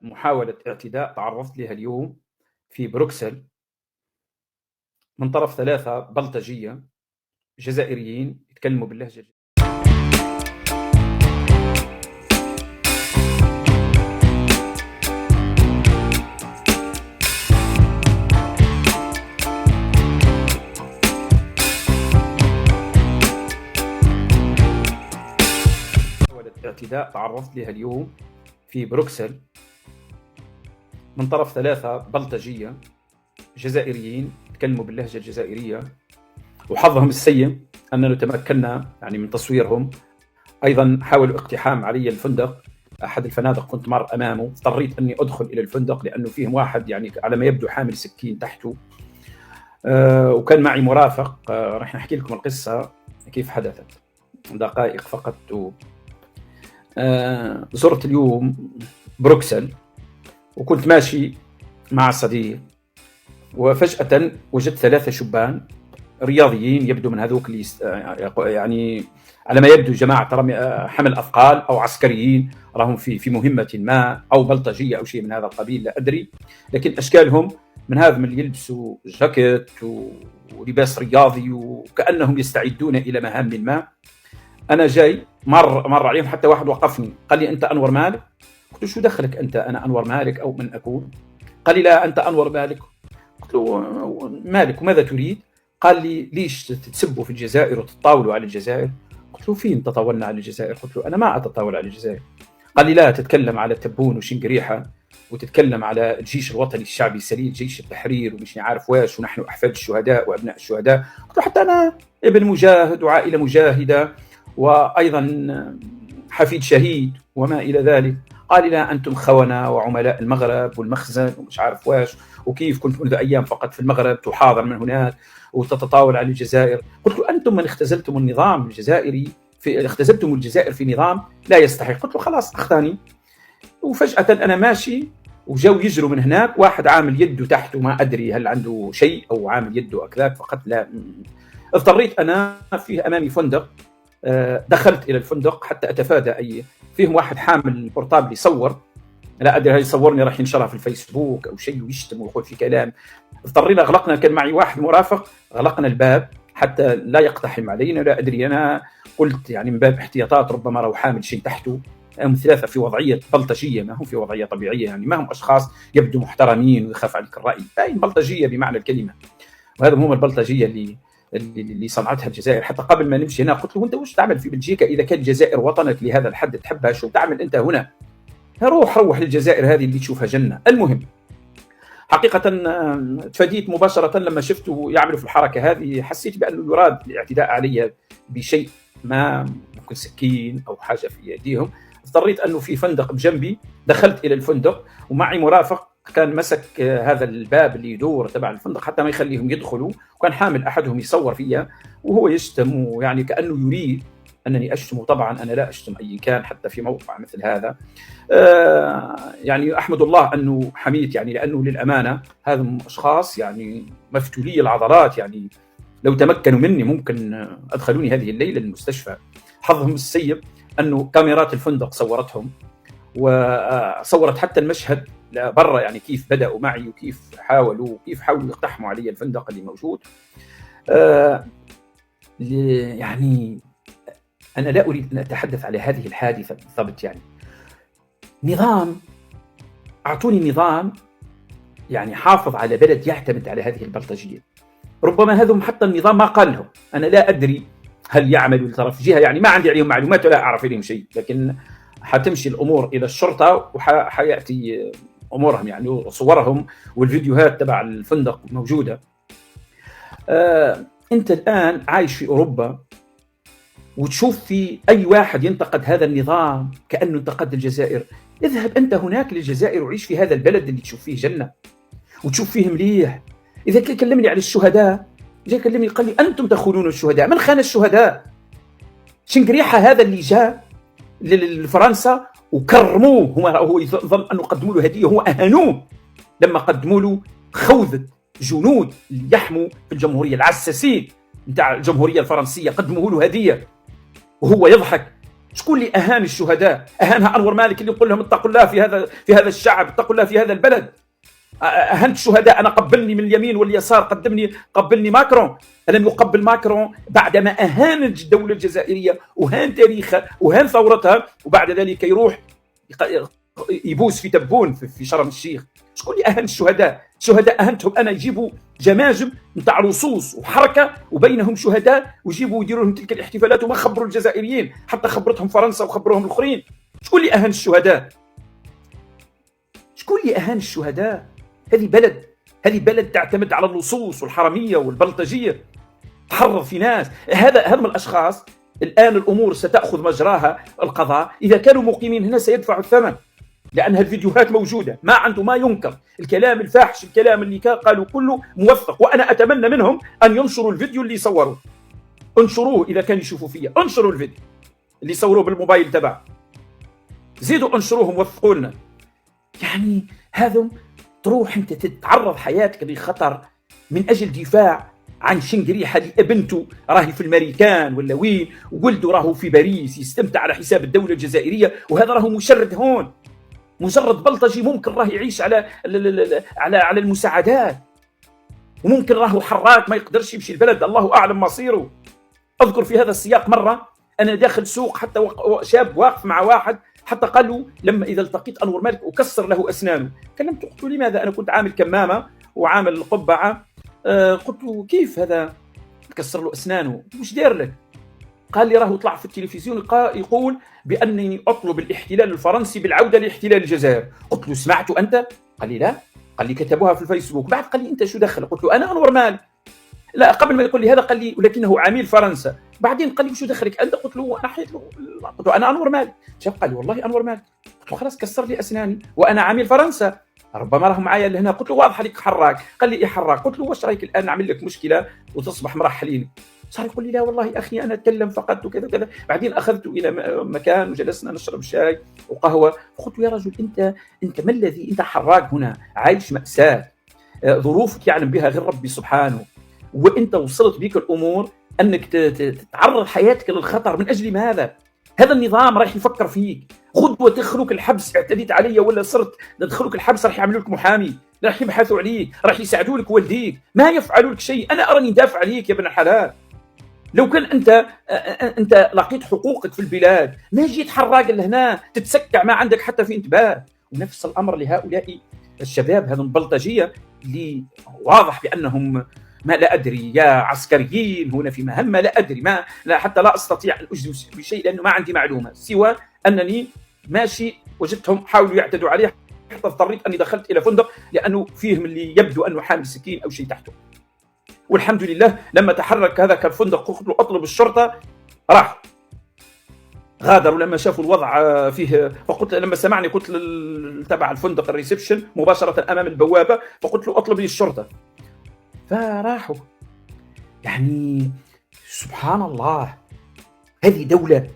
محاولة اعتداء تعرضت لها اليوم في بروكسل من طرف 3 بلطجية جزائريين يتكلموا باللهجة محاولة اعتداء تعرضت لها اليوم في بروكسل من طرف 3 بلطجية جزائريين يتكلموا باللهجة الجزائرية، وحظهم السيء أننا تمكنا من تصويرهم. أيضا حاولوا اقتحام علي الفندق، أحد الفنادق كنت مر أمامه، اضطريت أني أدخل إلى الفندق لأنه فيهم واحد على ما يبدو حامل سكين تحته، وكان معي مرافق. راح نحكي لكم القصة كيف حدثت دقائق فقط. زرت اليوم بروكسل وكنت ماشي مع صديق، وفجأة وجدت 3 شبان رياضيين، يبدو من هذوك اللي على ما يبدو جماعة حمل أثقال أو عسكريين، راهم في مهمة ما أو بلطجية أو شيء من هذا القبيل، لا أدري، لكن أشكالهم من هذا من اللي يلبسوا جاكيت ولباس رياضي وكأنهم يستعدون إلى مهام ما. أنا جاي مر عليهم، حتى واحد وقفني قال لي: أنت أنور مالك؟ قلت له: شو دخلك أنت؟ أنا أنور مالك أو من أكون؟ قال لي: لا، أنت أنور مالك. قلت له: مالك وماذا تريد؟ قال لي: ليش تتسبوا في الجزائر وتتطاولوا على الجزائر؟ قلت له: فين تطاولنا على الجزائر؟ قلت له: أنا ما أتطاول على الجزائر. قال لي: لا، تتكلم على تبون وشنقريحة، وتتكلم على الجيش الوطني الشعبي السليل، جيش التحرير ومش عارف واش، ونحن أحفاد الشهداء وأبناء الشهداء. قلت له: حتى أنا ابن مجاهد وعائلة مجاهدة، وأيضا حفيد شهيد وما إلى ذلك. قال لي: لا، أنتم خونة وعملاء المغرب والمخزن ومش عارف واش، وكيف كنت منذ أيام فقط في المغرب تحاضر من هناك وتتطاول على الجزائر. قلت له: أنتم من اختزلتم النظام الجزائري اختزلتم الجزائر في نظام لا يستحق. قلت له: خلاص أخذاني. وفجأة أنا ماشي وجو يجروا من هناك، واحد عامل يده تحته، ما أدري هل عنده شيء أو عامل يده أكذاك فقط، لا. اضطريت أنا، فيه أمامي فندق، دخلت إلى الفندق حتى أتفادى فيهم واحد حامل بورتابل يصور، لا أدري هل يصورني راح ينشرها في الفيسبوك أو شيء ويشتم ويقول في كلام. اضطرينا غلقنا، كان معي واحد مرافق، غلقنا الباب حتى لا يقتحم علينا، لا أدري. أنا قلت من باب احتياطات ربما راهو حامل شيء تحته. هم 3 في وضعية بلطجية، ما هم في وضعية طبيعية، ما هم أشخاص يبدو محترمين ويخاف عليك الرأي، بلطجية بمعنى الكلمة. وهذا هم البلطجية اللي صنعتها الجزائر. حتى قبل ما نمشي هنا قلت له: أنت وش تعمل في بلجيكا إذا كان الجزائر وطنك لهذا الحد تحبها؟ شو تعمل أنت هنا؟ روح للجزائر هذه اللي تشوفها جنة. المهم، حقيقة تفاجئت مباشرة لما شفته يعمل في الحركة هذه، حسيت بأنه يراد الاعتداء علي بشيء ما، ممكن سكين أو حاجة في يديهم. اضطريت أنه في فندق بجنبي، دخلت إلى الفندق ومعي مرافق كان مسك هذا الباب اللي يدور تبع الفندق حتى ما يخليهم يدخلوا، وكان حامل أحدهم يصور فيها وهو يشتم، كأنه يريد أنني أشتم. طبعا أنا لا أشتم أي كان حتى في موقع مثل هذا. أحمد الله أنه حميت، لأنه للأمانة هذا أشخاص مفتولي العضلات، لو تمكنوا مني ممكن أدخلوني هذه الليلة المستشفى. حظهم السيء أنه كاميرات الفندق صورتهم، وصورت حتى المشهد برا، كيف بدأوا معي وكيف حاولوا يقتحموا علي الفندق اللي موجود. أنا لا أريد أن أتحدث على هذه الحادثة بالضبط. نظام، أعطوني نظام حافظ على بلد يعتمد على هذه البلطجية. ربما هذم حتى النظام ما قال لهم، أنا لا أدري هل يعملوا لطرف جهة، ما عندي عليهم معلومات ولا أعرف عليهم شيء، لكن حتمشي الأمور إلى الشرطة وحيأتي أمورهم، وصورهم والفيديوهات تبع الفندق موجودة. أنت الآن عايش في أوروبا وتشوف في أي واحد ينتقد هذا النظام كأنه انتقد الجزائر. اذهب أنت هناك للجزائر وعيش في هذا البلد اللي تشوف فيه جنة وتشوف فيه مليح. إذا كلمني على الشهداء، جاء كلمني قال لي: أنتم تخونون الشهداء. من خان الشهداء؟ شنقريحة هذا اللي جاء لفرنسا وكرموه، هو يظن أنه قدموا له هدية، هو أهانوه لما قدموا له خوذة جنود يحموا في الجمهورية، العساسين نتاع الجمهورية الفرنسية، قدموا له هدية وهو يضحك. شكون اللي أهان الشهداء؟ أهانها أنور مالك اللي يقول لهم اتقوا الله في هذا الشعب، اتقوا الله في هذا البلد. أهنت الشهداء. أنا قبلني من اليمين واليسار، قبلني ماكرون. ألم يقبل ماكرون بعدما أهان الدولة الجزائرية وهان تاريخها وهان ثورتها، وبعد ذلك يروح يبوس في تبون في شرم الشيخ؟ شكون اللي أهان الشهداء؟ الشهداء أهنتهم أنا. يجيبوا جماجم نتاع لصوص وحركة وبينهم شهداء ويجيبوا يديروا لهم تلك الاحتفالات وما خبروا الجزائريين، حتى خبرتهم فرنسا وخبروهم الآخرين. شكون اللي أهان الشهداء؟ شكون اللي أهان الشهداء؟ هذه بلد تعتمد على اللصوص والحرامية والبلطجية، تحرض في ناس. هذا من الأشخاص. الآن الأمور ستأخذ مجراها القضاء. إذا كانوا مقيمين هنا سيدفعوا الثمن، لأن الفيديوهات موجودة، ما عنده ما ينكر. الكلام الفاحش، الكلام اللي قالوا كله موثق. وأنا أتمنى منهم أن ينشروا الفيديو اللي صوروا، انشروه إذا كان يشوفوا فيه، انشروا الفيديو اللي صوروه بالموبايل تبع، زيدوا انشروهم وثقوا لنا. يعني هذا تروح أنت تتعرض حياتك لخطر من أجل دفاع عن شنقريحة اللي ابنته راهي في الأمريكان ولا وين، وولده راهو في باريس يستمتع على حساب الدولة الجزائرية، وهذا راهو مشرد هون، مجرد بلطجي ممكن راه يعيش على المساعدات، وممكن راهو حراك ما يقدرش يمشي البلد، الله أعلم مصيره. أذكر في هذا السياق مرة أنا داخل سوق، حتى شاب واقف مع واحد، حتى قالوا لما إذا التقيت أنور مالك أكسر له أسنانه. كلمته قلت له لماذا؟ أنا كنت عامل كمامة وعامل القبعة. قلت له كيف هذا تكسر له أسنانه؟ وش دير لك؟ قال لي راهو طلع في التلفزيون يقول بأنني أطلب الاحتلال الفرنسي بالعودة لاحتلال الجزائر. قلت له سمعت أنت؟ قال لي لا. قال لي كتبوها في الفيسبوك. بعد قال لي أنت شو دخل؟ قلت له أنا أنور مالك. لا، قبل ما يقول لي هذا قال لي ولكنه عميل فرنسا. بعدين قال لي شو دخلك أنت؟ قلت له أنا حيت له، قلت له أنا أنور مالك. شاف قال لي والله أنور مالك. قلت له خلاص كسر لي أسناني وأنا عميل فرنسا، ربما راهم معايا لهنا. قلت له واضح عليك حراك. قال لي إيه حراك؟ قلت له واش رايك الآن نعمل لك مشكلة وتصبح مرحلين؟ صار يقول لي لا والله أخي أنا أتكلم فقط وكذا وكذا. بعدين أخذته إلى مكان وجلسنا نشرب شاي وقهوة. قلت له يا رجل أنت ما الذي أنت حراك هنا، عايش مأساة، ظروفك يعلم بها غير ربي سبحانه، وأنت وصلت بك الأمور أنك تتعرض حياتك للخطر من أجل ماذا؟ هذا النظام راح يفكر فيك. غدوة تدخلوك الحبس، اعتديت علي ولا صرت تدخلوك الحبس، راح يعملوا لك محامي، راح يبحثوا عليك، راح يساعدوا لك والديك، ما يفعلوا لك شيء. أنا أراني دافع عليك يا ابن الحلال. لو كان أنت لقيت حقوقك في البلاد ما جيت حراق لهنا تتسكع، ما عندك حتى في انتباه. ونفس الأمر لهؤلاء الشباب هذا البلطجية اللي واضح بأنهم ما لا أدري، يا عسكريين هنا في مهمة لا أدري، لا حتى لا أستطيع أن أجزم بشيء لأنه ما عندي معلومة سوى أنني ماشي وجدتهم حاولوا يعتدوا عليه، حتى اضطريت أني دخلت إلى فندق لأنه فيهم اللي يبدو أنه حامل سكين أو شيء تحته. والحمد لله لما تحرك هذاك الفندق قلت له أطلب الشرطة، راح غادروا لما شافوا الوضع فيه. فقلت لما سمعني قلت تبع الفندق الريسبشن مباشرة أمام البوابة، فقلت له أطلب لي الشرطة، فراحوا. يعني سبحان الله، هذه دولة